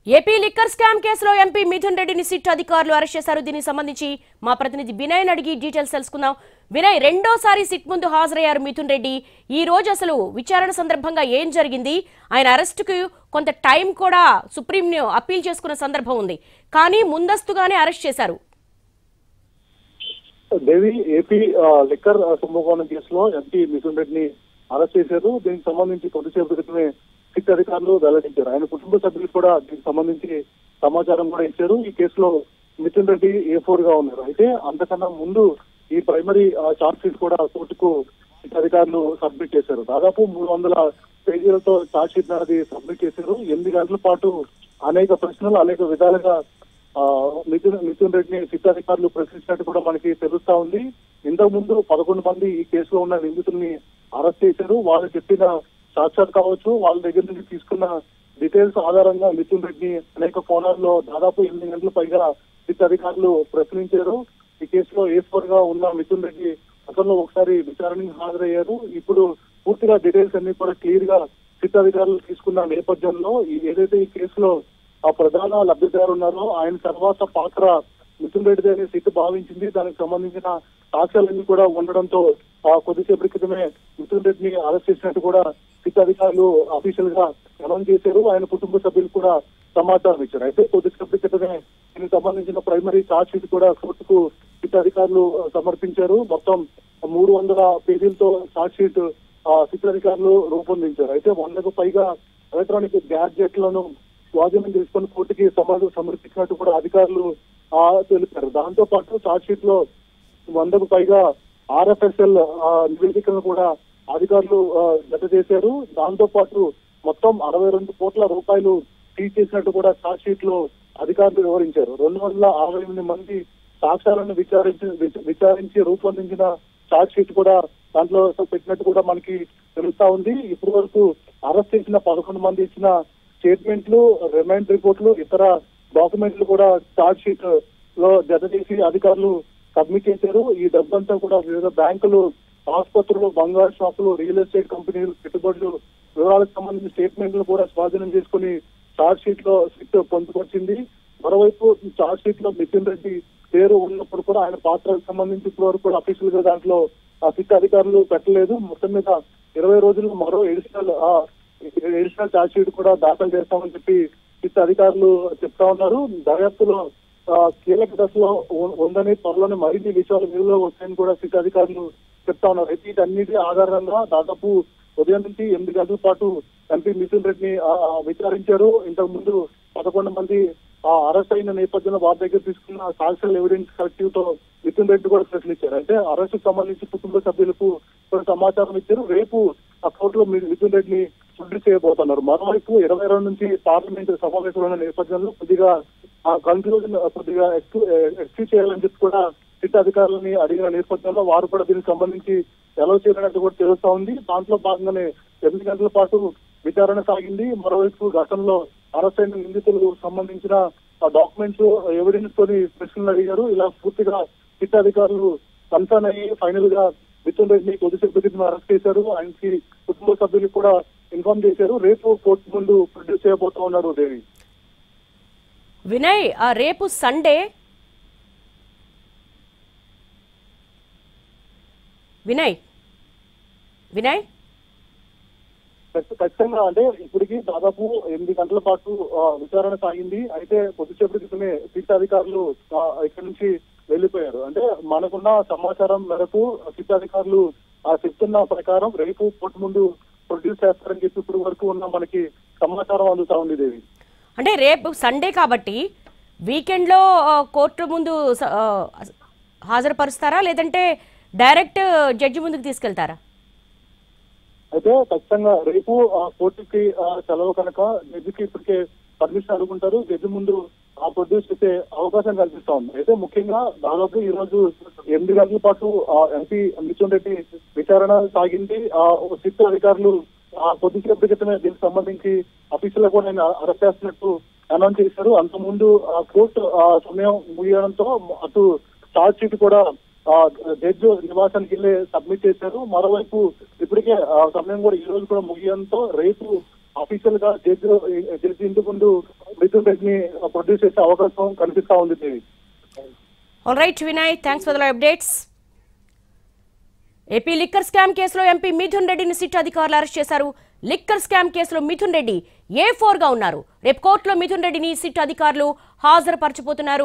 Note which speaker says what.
Speaker 1: AP liquor scam కేసులో MP Mithun రెడ్డిని SIT అధికారులు అరెస్ట్ చేశారు. దీనికి సంబంధించి మా ప్రతినిధి వినయ్ అడిగి డీటెయిల్స్ తెలుసుకుందాం. వినయ్, రెండోసారి సిట్ ముందు హాజరయ్యారు మిథున్ రెడ్డి. ఈ రోజు అసలు విచారణ సందర్భంగా ఏం జరిగింది? ఆయన అరెస్టుకు కొంత టైం కూడా సుప్రీం అప్పీల్ చేసుకున్న సందర్భం ఉంది, కానీ ముందస్తుగానే అరెస్ట్ చేశారు.
Speaker 2: దేవి, ఏపీ లిక్కర్ కుంభకోణం కేసులో ఎంపీ మిథున్ రెడ్డిని అరెస్ట్ చేశారు. దీనికి సంబంధించి కొద్దిసేపు క్రితమే సిట్ అధికారులు వెల్లడించారు. ఆయన కుటుంబ సభ్యులు కూడా దీనికి సంబంధించి సమాచారం కూడా ఇచ్చారు. ఈ కేసులో మిథున్ రెడ్డి A4 గా ఉన్నారు. అయితే అంతకన్నా ముందు ఈ ప్రైమరీ చార్జ్ షీట్ కూడా కోర్టుకు సిట్ అధికారులు సబ్మిట్ చేశారు. దాదాపు 300 పేజీలతో చార్జ్ షీట్ అనేది సబ్మిట్ చేశారు. 8 గంటల పాటు అనేక ప్రశ్నలు అనేక విధాలుగా మిథున్ రెడ్డిని సిట్ అధికారులు ప్రశ్నించినట్టు కూడా మనకి తెలుస్తా ఉంది. ఇంతకు ముందు 11 మంది ఈ కేసులో ఉన్న నిందితుల్ని అరెస్ట్ చేశారు. వాళ్ళు చెప్పిన సాక్ష్యాలు కావచ్చు, వాళ్ళ దగ్గర నుంచి తీసుకున్న డీటెయిల్స్ ఆధారంగా మిథున్ రెడ్డిని అనేక కోణాల్లో దాదాపు 8 గంటల పైగా సిట్ అధికారులు ప్రశ్నించారు. ఈ కేసులో A4 గా ఉన్న మిథున్ రెడ్డి అసలు ఒకసారి విచారణకు హాజరయ్యారు. ఇప్పుడు పూర్తిగా డీటెయిల్స్ అన్ని కూడా క్లియర్ గా సిట్ అధికారులు తీసుకున్న నేపథ్యంలో ఏదైతే ఈ కేసులో ఆ ప్రధాన లబ్ధిదారు ఉన్నారో ఆయన తర్వాత పాత్ర మిథున్ రెడ్డి అనే సిట్ భావించింది. దానికి సంబంధించిన సాక్ష్యాలన్నీ కూడా ఉండడంతో కొద్దిసేపటి క్రితమే మిథున్ రెడ్డిని అరెస్ట్ చేసినట్టు కూడా సిట్ అధికారులు అఫీషియల్ గా అనౌన్స్ చేశారు. ఆయన కుటుంబ సభ్యులు కూడా సమాచారం ఇచ్చారు. అయితే కొద్దిసేపటి క్రితమే దీనికి సంబంధించిన ప్రైమరీ చార్జ్ షీట్ కూడా కోర్టుకు సిట్ అధికారులు సమర్పించారు. మొత్తం 300 పేజీలతో చార్జ్ షీట్ సిట్ అధికారులు రూపొందించారు. అయితే 100కు పైగా ఎలక్ట్రానిక్ గ్యాడ్జెట్లను స్వాధీనం చేసుకుని కోర్టుకి సమర్పించినట్టు కూడా అధికారులు తెలిపారు. దాంతో పాటు చార్జ్ షీట్ లో 100కు పైగా RFSL నివేదికలను కూడా అధికారులు జత చేశారు. దాంతో పాటు మొత్తం 62 కోట్ల రూపాయలు సీజ్ చేసినట్టు కూడా చార్జ్ షీట్ లో అధికారులు వివరించారు. 268 మంది సాక్ష్యాలను విచారించి రూపొందించిన చార్జ్ షీట్ కూడా దాంట్లో పెట్టినట్టు కూడా మనకి తెలుస్తా ఉంది. ఇప్పటి వరకు అరెస్ట్ చేసిన 11 మంది ఇచ్చిన స్టేట్మెంట్లు, రిమాండ్ రిపోర్ట్లు, ఇతర డాక్యుమెంట్లు కూడా చార్జ్ షీట్ లో జత చేసి అధికారులు సబ్మిట్ చేశారు. ఈ డబ్బంతా కూడా వివిధ బ్యాంకులు, ఆసుపత్రులు, బంగారు షాపులు, రియల్ ఎస్టేట్ కంపెనీలు పెట్టుబడులు వివరాలకు సంబంధించిన స్టేట్మెంట్లు కూడా స్వాధీనం చేసుకుని చార్జ్ షీట్ లో సిట్ పొందుపరిచింది. మరోవైపు చార్జ్ షీట్ లో మిథున్ రెడ్డి పేరు ఉన్నప్పుడు కూడా ఆయన పాత్రకు సంబంధించి ఇప్పటి వరకు కూడా అఫీషియల్ గా దాంట్లో సిట్ అధికారులు పెట్టలేదు. మొత్తం మీద 20 రోజుల్లో మరో ఎడిషనల్ చార్జ్ షీట్ కూడా దాఖలు చేస్తామని చెప్పి సిట్ అధికారులు చెప్తా ఉన్నారు. దర్యాప్తులో కీలక దశలో ఉందని, త్వరలోనే మరిన్ని విషయాలు వెలుగులో వస్తాయని కూడా సిట్ అధికారులు చెప్తా ఉన్నారు. అయితే వీటన్నిటి ఆధారంగా దాదాపు ఉదయం నుంచి 8 గంటల పాటు ఎంపీ మిథున్ రెడ్డిని విచారించారు. ఇంతకు ముందు 11 మంది అరెస్ట్ అయిన నేపథ్యంలో వారి దగ్గర తీసుకున్న సాక్ష్యాల ఎవిడెన్స్ కలెక్టివ్ తో మిథున్ రెడ్డి కూడా ప్రశ్నించారు. అంటే అరెస్టుకు సంబంధించి కుటుంబ సభ్యులకు కూడా సమాచారం ఇచ్చారు. రేపు ఆ కోర్టులో మిథున్ రెడ్డిని ప్రొడ్యూస్ చేయబోతున్నారు. మరోవైపు 22 నుంచి పార్లమెంట్ సమావేశంలో ఉన్న నేపథ్యంలో కొద్దిగా కన్క్లూజన్ కొద్దిగా ఎక్స్క్యూజ్ చేయాలని చెప్పి కూడా సిట్ అధికారులని అడిగిన నేపథ్యంలో వారు కూడా దీనికి సంబంధించి ఎలా చేయాలన్నట్టు కూడా తెలుస్తా ఉంది. దాంట్లో భాగంగానే 8 గంటల పాటు విచారణ సాగింది. మరోవైపు గతంలో అరెస్ట్ అయిన నిందితులకు సంబంధించిన డాక్యుమెంట్స్, ఎవిడెన్స్ తోని ప్రశ్నలు అడిగారు. ఇలా పూర్తిగా సిట్ అధికారులు కన్సర్న్ అయ్యి ఫైనల్ గా మిథున్ రెడ్డిని కొద్దిసేపు క్రితం అరెస్ట్ చేశారు. ఆయనకి కుటుంబ సభ్యులకు కూడా ఇన్ఫార్మ్ చేశారు. రేపు కోర్టు ముందు ప్రొడ్యూస్ చేయబోతా ఉన్నారు. దేవి,
Speaker 1: వినయ్, రేపు సండే. వినయ్
Speaker 2: ఖచ్చితంగా అంటే ఇప్పటికి దాదాపు 8 గంటల పాటు విచారణ సాగింది. అయితే కొద్దిసేపటి క్రితమే సిట్ అధికారులు ఇక్కడి నుంచి వెళ్లిపోయారు. అంటే మనకున్న సమాచారం మేరకు సిట్ అధికారులు చెప్తున్న ప్రకారం రేపు కోర్టు ముందు ప్రొడ్యూస్ చేస్తారని చెప్పి ఇప్పుడు వరకు ఉన్న మనకి సమాచారం అందుతా ఉంది. దేవి,
Speaker 1: అంటే రేపు సండే కాబట్టి వీకెండ్ లో కోర్టు ముందు హాజరుపరుస్తారా, లేదంటే డైరెక్ట్ జడ్జి ముందుకు తీసుకెళ్తారా?
Speaker 2: అయితే ఖచ్చితంగా రేపు కోర్టుకి సెలవు కనుక జడ్జికి ఇప్పటికే పర్మిషన్ అడుగుంటారు. జడ్జి ముందు ప్రొడ్యూస్ చేసే అవకాశం కల్పిస్తా ఉంది. అయితే ముఖ్యంగా దాదాపు ఈ రోజు 8 గంటల పాటు ఎంపీ మిథున్ రెడ్డి విచారణ సాగింది. సిట్ అధికారులు కొద్దిసేపటి క్రితమే దీనికి సంబంధించి అఫీషియల్ గా కూడా ఆయన అరెస్ట్ చేస్తున్నట్టు అనౌన్స్ చేశారు. అంతకుముందు కోర్టు సమయం ముగియడంతో అటు చార్జ్ షీట్ కూడా జడ్జి నివాసానికి వెళ్ళి సబ్మిట్ చేశారు. మరోవైపు ఇప్పటికే సమయం కూడా ఈ రోజు కూడా ముగియడంతో రేపు అఫీషియల్ గా జడ్జి ఇంటి ముందు మిథున్ రెడ్డిని ప్రొడ్యూస్ చేసే అవకాశం కనిపిస్తా ఉంది Devi.
Speaker 1: All right Vinay, thanks for the updates. AP liquor scam కేసులో ఎంపీ మిథున్ రెడ్డిని సిట్ అధికారులు అరెస్ట్ చేశారు. లిక్కర్ స్కామ్ కేసులో మిథున్ రెడ్డి A4 గా ఉన్నారు. రేపు కోర్టులో మిథున్ రెడ్డిని సిట్ అధికారులు హాజరుపరచబోతున్నారు.